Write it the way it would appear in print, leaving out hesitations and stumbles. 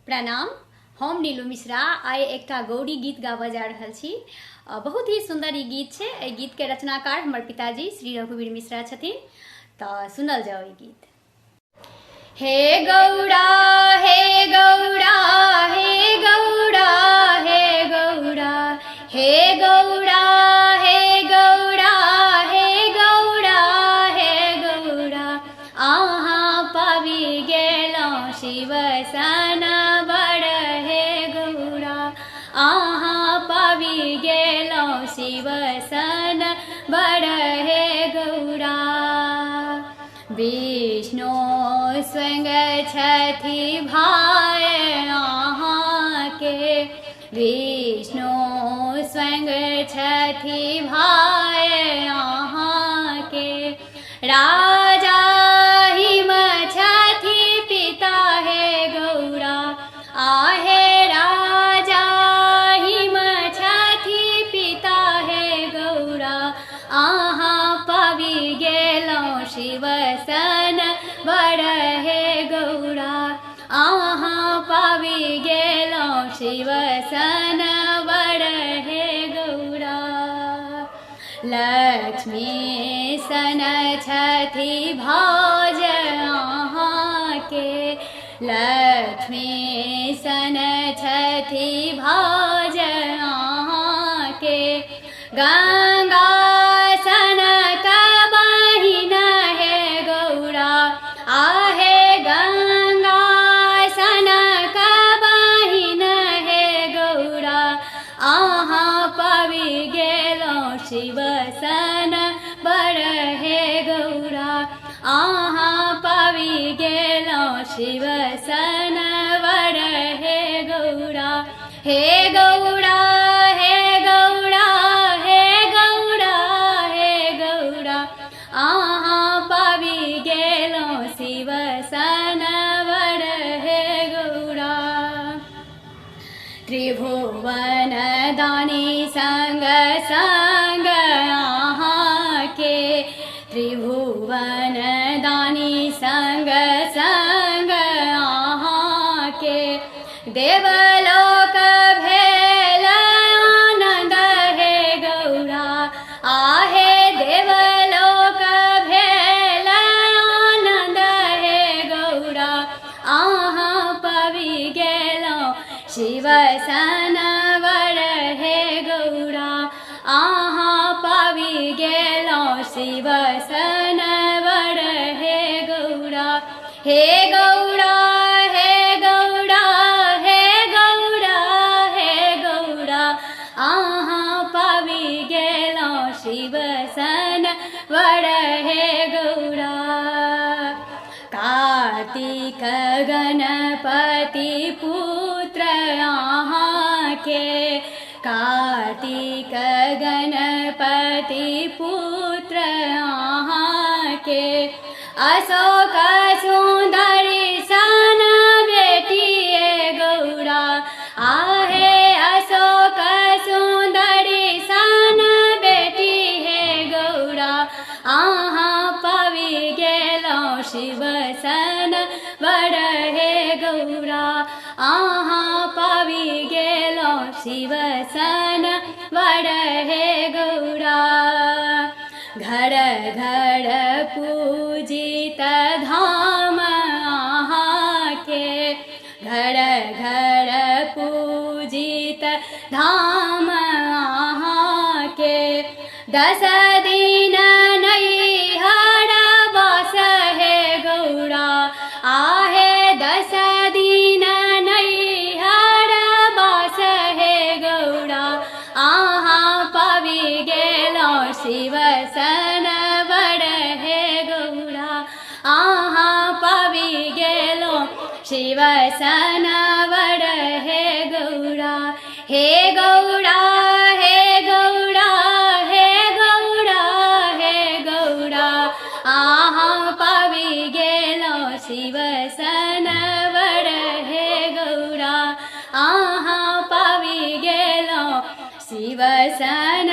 प्रणाम। हम नीलू मिश्रा आइ एकटा गौड़ी गीत गाबऽ जा रहल छी। बहुत ही सुंदर ई गीत छै। एहि गीत के रचनाकार हमर पिताजी श्री रघुवीर मिश्रा छथिन। तऽ सुनल जाओ ई गीत। हे गौड़ा हे गौड़ा हे गौड़ा हे गौड़ा हे गौड़ा हे गौड़ा हे गौड़ा हे गौड़ा अहाँ पाबि गेलहुँ शिव सन बड़ हे गौड़ा अहाँ पाबि गेलहुँ शिव सन बड़ हे गौड़ा। विष्णु स्वयं छथि भाय अहाँके विष्णु स्वयं छथि भाय अहाँके राजा हिम छथि पिता हे गौड़ा आहे राजा हिम छथि पिता हे गौड़ा अहाँ पाबि गेलहुँ शिव सन बड़ हे गौड़ा अहाँ पाबि गेलहुँ शिव सन बड़ हे गौड़ा। लक्ष्मी सन छथि भाज अहाँके लक्ष्मी सन छथि भाज अहाँके गंगा सन बहिन हे गौड़ा आहे गंगा सन बहिन हे गौड़ा अहाँ पाबि गेलहुँ शिव सन बड़ हे गौड़ा अहाँ पाबि गेलहुँ शिव सन बड़ हे गौड़ा। हे गौड़ा हे गौड़ा हे गौड़ा हे गौड़ा अहाँ पाबि गेलहुँ शिव सन बड़ हे गौड़ा। त्रिभुवन दानी संग संग अहाँके त्रिभुवन दानी संग संग अहाँके देवलोक भेल आनंद हे गौड़ा आहे देवलोक भेल आनंद हे गौड़ा अहाँ पाबि गेलहुँ शिव सन बड़ हे गौड़ा अहाँ पाबि गेलहुँ शिव सन बड़ हे गौड़ा। हे गौड़ा हे गौड़ा हे गौड़ा हे गौड़ा अहाँ पाबि गेलहुँ शिव सन बड़ हे गौड़ा। कार्तिक गणपति पुत्र अहाँके कार्तिक गणपति पुत्र अहाँके अशोक सुंदरी सन बेटी हे गौड़ा आहे अशोक सुंदरी सन बेटी हे गौड़ा अहाँ पाबि गेलहुँ शिव सन बड़ हे गौड़ा अहाँ पाबि गेलहुँ शिव सन बड़ हे गौड़ा। घर घर पूजित धाम अहाँके घर घर पूजित धाम अहाँके 10 दिन नैहर बस हे गौड़ा आहे 10 दिन नैहर बस हे गौड़ा अहाँ पाबि गेलहुँ शिव सन बड़ हे गौड़ा अहाँ पाबि गेलहुँ शिव सन बड़ हे गौड़ा। हे गौड़ा हे गौड़ा हे गौड़ा हे गौड़ा अहाँ पाबि गेलहुँ शिव सन बड़ हे गौड़ा अहाँ पाबि गेलहुँ शिव सन